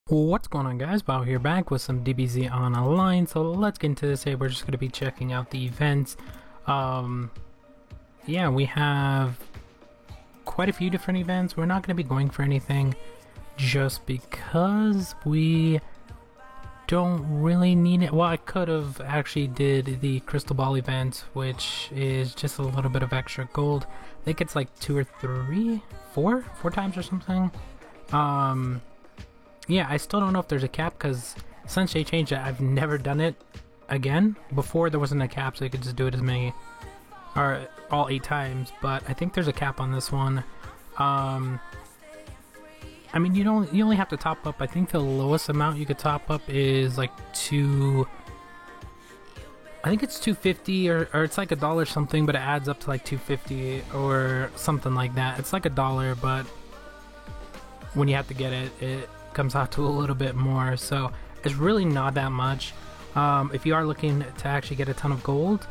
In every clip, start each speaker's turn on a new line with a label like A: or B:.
A: What's going on, guys? Bao here, back with some DBZ Online. So let's get into this. Hey, we're just going to be checking out the events. Yeah, we have quite a few different events. We're not going to be going for anything just because we don't really need it. Well, I could have actually did the Crystal Ball event, which is just a little bit of extra gold. I think it's like four times or something. Yeah, I still don't know if there's a cap because since they changed it, I've never done it again. Before there wasn't a cap, so you could just do it as many, or all 8 times. But I think there's a cap on this one. I mean, you only have to top up. I think the lowest amount you could top up is like I think it's 250 or it's like $1 something, but it adds up to like 250 or something like that. It's like $1, but when you have to get it, it comes out to a little bit more, so it's really not that much. If you are looking to actually get a ton of gold,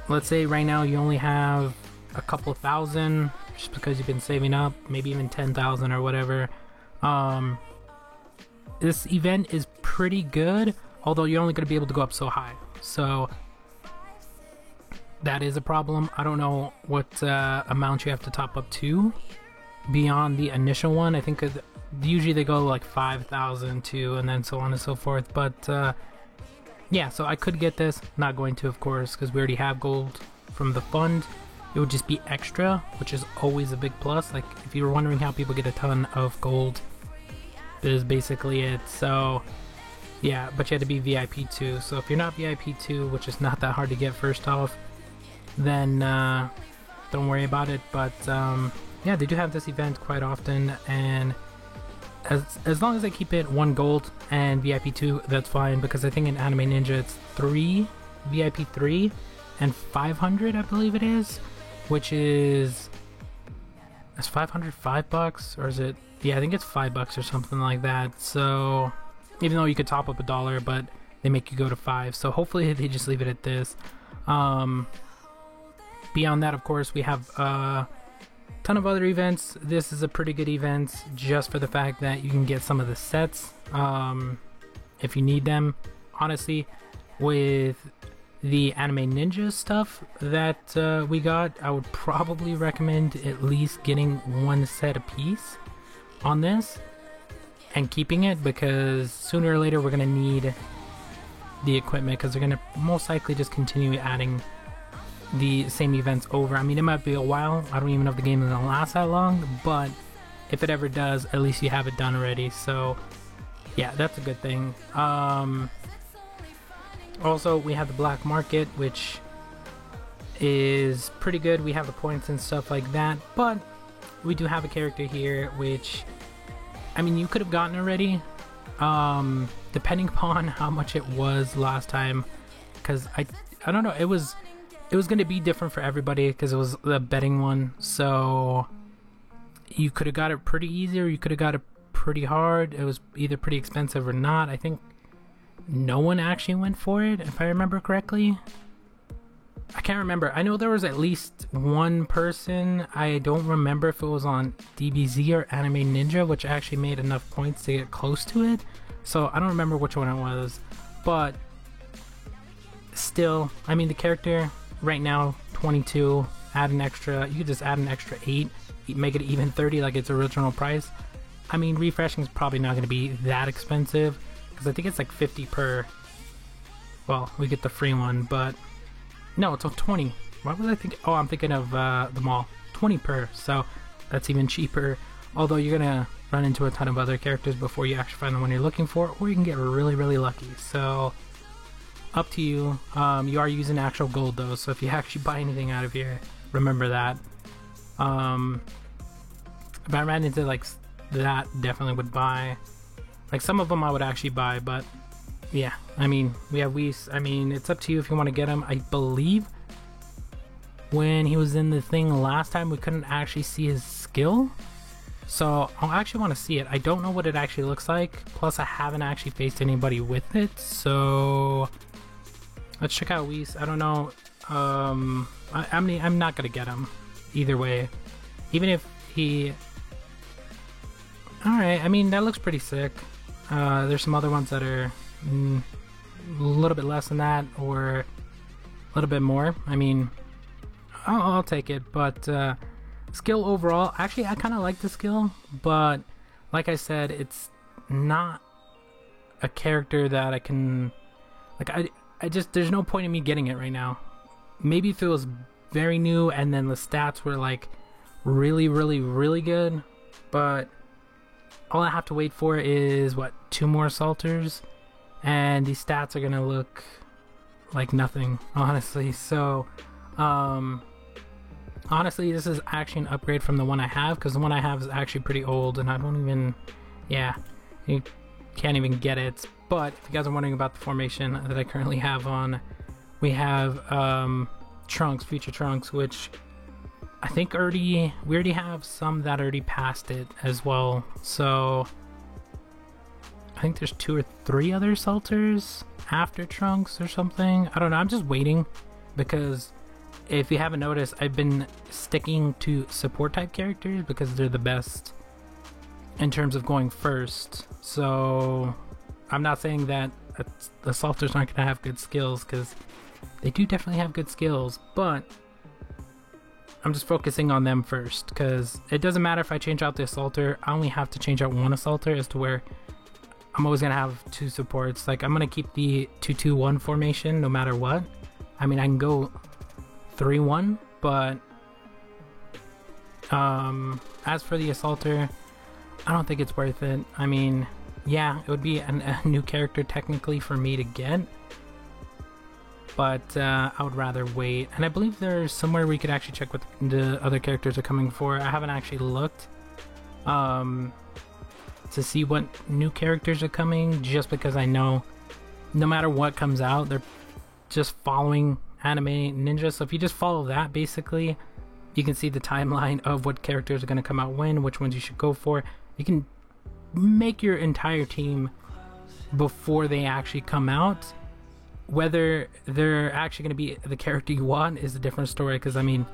A: let's say right now you only have a couple thousand just because you've been saving up, maybe even 10,000 or whatever. This event is pretty good, although you're only going to be able to go up so high, so that is a problem. I don't know what amount you have to top up to beyond the initial one. I think usually they go like 5,000 too, and then so on and so forth. But yeah, so I could get this, not going to, of course, because we already have gold from the fund. It would just be extra, which is always a big plus. Like, if you were wondering how people get a ton of gold, this is basically it. So yeah, but you had to be VIP 2. So if you're not VIP 2, which is not that hard to get first off, then don't worry about it. But yeah, they do have this event quite often, and as long as I keep it 1 gold and VIP 2, that's fine, because I think in Anime Ninja it's 3 VIP 3 and 500, I believe it is, which is 500 $5, or is it? Yeah, I think it's $5 or something like that. So even though you could top up $1, but they make you go to 5, so hopefully they just leave it at this. Beyond that, of course, we have ton of other events. This is a pretty good event just for the fact that you can get some of the sets if you need them. Honestly, with the Anime Ninja stuff that we got, I would probably recommend at least getting 1 set a piece on this and keeping it, because sooner or later we're going to need the equipment, because they're going to most likely just continue adding the same events over. I mean, it might be a while. I don't even know if the game is gonna last that long, but if it ever does, at least you have it done already. So yeah, that's a good thing. Also, we have the black market, which is pretty good. We have the points and stuff like that, but we do have a character here, which, I mean, you could have gotten already, depending upon how much it was last time, because I don't know, it was going to be different for everybody because it was the betting one. So you could have got it pretty easy, or you could have got it pretty hard. It was either pretty expensive or not. I think no one actually went for it, if I remember correctly. I can't remember. I know there was at least one person. I don't remember if it was on DBZ or Anime Ninja, which actually made enough points to get close to it. So I don't remember which one it was. But still, I mean, the character right now 22, add an extra, you could just add an extra 8, make it even 30 like its original price. I mean, refreshing is probably not going to be that expensive, because I think it's like 50 per, well, we get the free one, but no, it's a 20. Why was I thinking? Oh, I'm thinking of the mall. 20 per, so that's even cheaper, although you're gonna run into a ton of other characters before you actually find the one you're looking for, or you can get really lucky. So up to you. You are using actual gold though, so if you actually buy anything out of here, remember that. If I ran into like that, definitely would buy. Like, some of them I would actually buy, but yeah, I mean, we have Whis. I mean, it's up to you if you want to get him. I believe when he was in the thing last time, we couldn't actually see his skill, so I actually want to see it. I don't know what it actually looks like, plus I haven't actually faced anybody with it, so let's check out Whis. I don't know. I'm not gonna get him either way, even if he. All right. I mean, that looks pretty sick. There's some other ones that are a little bit less than that, or a little bit more. I mean, I'll take it, but skill overall, actually, I kind of like the skill, but like I said, it's not a character that I can, like, I just, there's no point in me getting it right now. Maybe if it was very new and then the stats were like really, really, really good, but all I have to wait for is what, 2 more Assaulters, and these stats are gonna look like nothing, honestly. So honestly, this is actually an upgrade from the one I have, because the one I have is actually pretty old and I don't even, yeah, you can't even get it. But if you guys are wondering about the formation that I currently have on, we have Trunks, Future Trunks, which I think we already have some that already passed it as well. So I think there's 2 or 3 other Assaulters after Trunks or something. I don't know, I'm just waiting, because if you haven't noticed, I've been sticking to support type characters because they're the best in terms of going first. So I'm not saying that the Assaulters aren't going to have good skills, because they do definitely have good skills, but I'm just focusing on them first, because it doesn't matter if I change out the Assaulter. I only have to change out one Assaulter, as to where I'm always going to have 2 supports. Like, I'm going to keep the 2-2-1 formation no matter what. I mean, I can go 3-1, but as for the Assaulter, I don't think it's worth it. I mean, yeah, it would be a new character technically for me to get, but I would rather wait. And I believe there's somewhere we could actually check what the other characters are coming for. I haven't actually looked to see what new characters are coming, just because I know no matter what comes out, they're just following Anime Ninja. So if you just follow that, basically, you can see the timeline of what characters are going to come out when, which ones you should go for. You can make your entire team before they actually come out. Whether they're actually going to be the character you want is a different story, because I mean,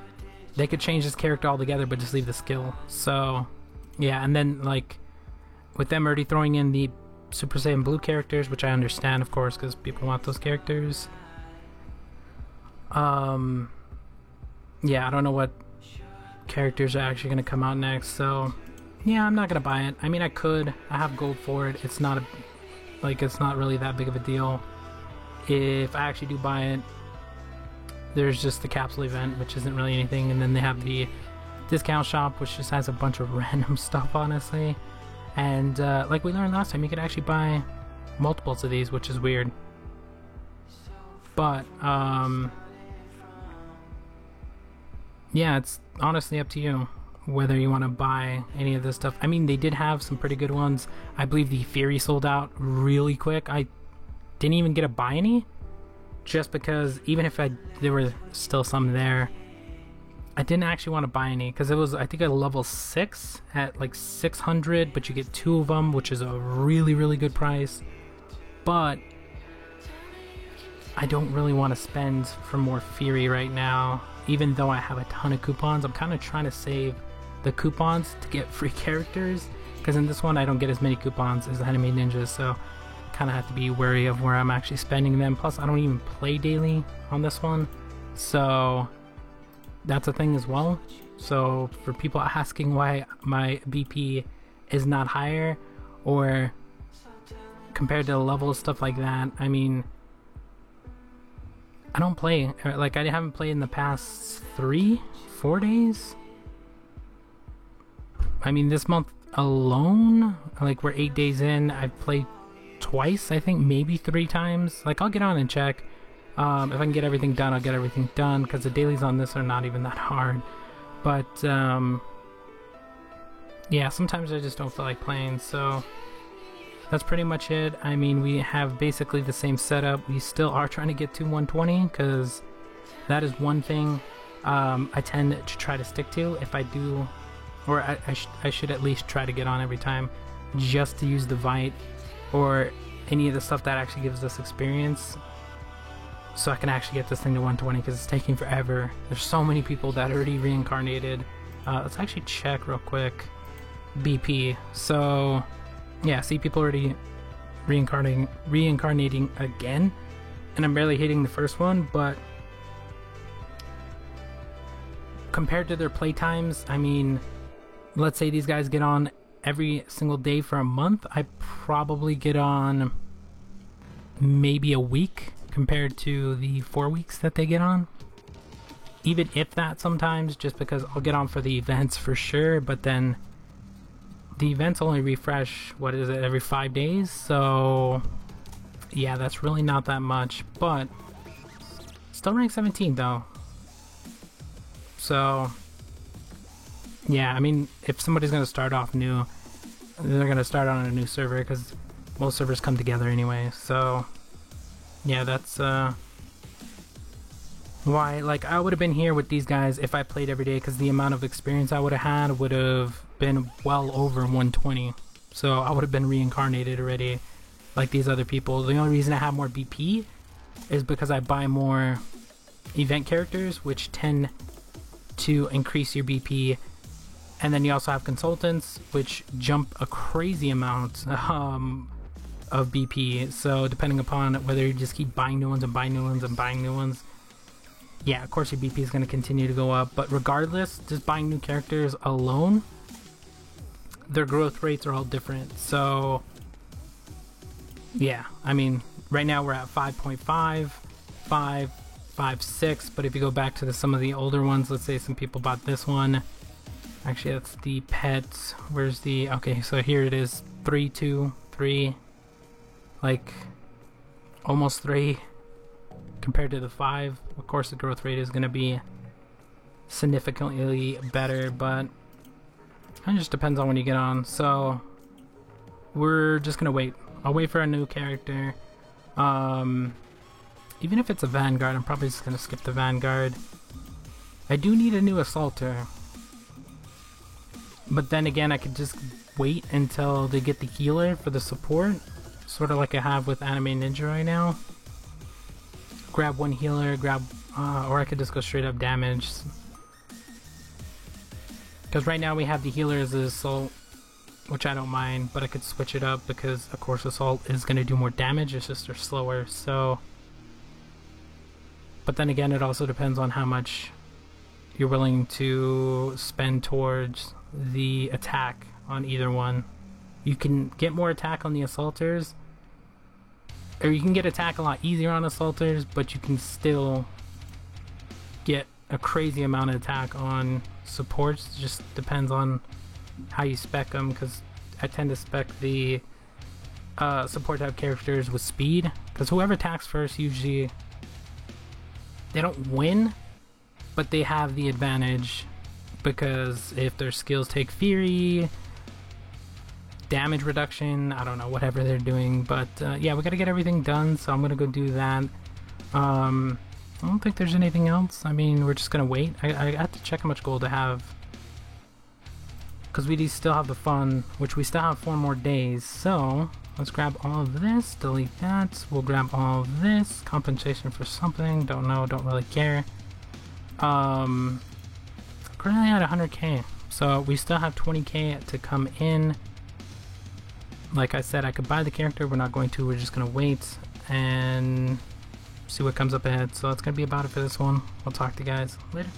A: they could change this character altogether but just leave the skill. So yeah, and then like with them already throwing in the Super Saiyan Blue characters, which I understand, of course, because people want those characters. Yeah, I don't know what characters are actually going to come out next, so yeah, I'm not going to buy it. I mean, I could. I have gold for it. It's not it's not really that big of a deal. If I actually do buy it, there's just the capsule event, which isn't really anything, and then they have the discount shop, which just has a bunch of random stuff, honestly. And like we learned last time, you could actually buy multiples of these, which is weird. But yeah, it's honestly up to you whether you want to buy any of this stuff. I mean, they did have some pretty good ones. I believe the Fury sold out really quick. I didn't even get to buy any, just because even if there were still some there, I didn't actually want to buy any, because it was, I think, at level 6 at like 600, but you get 2 of them, which is a really, really good price. But I don't really want to spend for more Fury right now, even though I have a ton of coupons. I'm kind of trying to save the coupons to get free characters, because in this one I don't get as many coupons as Anime Ninja, so kind of have to be wary of where I'm actually spending them. Plus, I don't even play daily on this one, so that's a thing as well. So for people asking why my BP is not higher, or compared to the level, stuff like that, I mean, I don't play, like, I haven't played in the past 3-4 days. I mean, this month alone, like, we're 8 days in, I've played twice, I think, maybe 3 times. Like, I'll get on and check. If I can get everything done, I'll get everything done, because the dailies on this are not even that hard. But yeah, sometimes I just don't feel like playing, so that's pretty much it. I mean, we have basically the same setup. We still are trying to get to 120, because that is one thing I tend to try to stick to. If I do, or I should at least try to get on every time, just to use the Vite or any of the stuff that actually gives us experience, so I can actually get this thing to 120, because it's taking forever. There's so many people that already reincarnated. Let's actually check real quick BP. So yeah, see, people already reincarnating again, and I'm barely hitting the first one, but compared to their playtimes, I mean, let's say these guys get on every single day for a month, I probably get on maybe a week compared to the 4 weeks that they get on. Even if that sometimes, just because I'll get on for the events for sure, but then the events only refresh, what is it, every 5 days? So yeah, that's really not that much, but still rank 17 though. So yeah, I mean, if somebody's going to start off new, they're going to start on a new server, because most servers come together anyway. So yeah, that's why, like, I would have been here with these guys if I played every day, because the amount of experience I would have had would have been well over 120. So I would have been reincarnated already, like these other people. The only reason I have more BP is because I buy more event characters, which tend to increase your BP. And then you also have consultants, which jump a crazy amount of BP. So depending upon whether you just keep buying new ones and buying new ones and buying new ones, yeah, of course your BP is going to continue to go up. But regardless, just buying new characters alone, their growth rates are all different. So yeah, I mean, right now we're at 5.5, 5, 5, 6. But if you go back to some of the older ones, let's say some people bought this one. Actually, that's the pets. Where's the... Okay, so here it is. 3, 2, 3. Like, almost 3 compared to the 5. Of course, the growth rate is going to be significantly better, but it just depends on when you get on. So, we're just going to wait. I'll wait for a new character. Even if it's a Vanguard, I'm probably just going to skip the Vanguard. I do need a new Assaulter. But then again, I could just wait until they get the healer for the support, sort of like I have with Anime Ninja right now. Grab one healer, or I could just go straight up damage. Because right now we have the healer as the Assault, which I don't mind, but I could switch it up because, of course, Assault is going to do more damage, it's just they're slower, so... But then again, it also depends on how much you're willing to spend towards the attack on either one. You can get more attack on the Assaulters, or you can get attack a lot easier on Assaulters, but you can still get a crazy amount of attack on supports. It just depends on how you spec them, because I tend to spec the support type characters with speed, because whoever attacks first, usually they don't win, but they have the advantage, because if their skills take Fury, damage reduction, I don't know, whatever they're doing. But yeah, we gotta get everything done, so I'm gonna go do that. I don't think there's anything else. I mean, we're just gonna wait. I have to check how much gold I have, because we do still have the fun, which we still have 4 more days. So let's grab all of this, delete that. We'll grab all of this, compensation for something, don't know, don't really care. Currently at 100k, so we still have 20k to come in. Like I said, I could buy the character, we're not going to, we're just gonna wait and see what comes up ahead. So that's gonna be about it for this one. We'll talk to you guys later.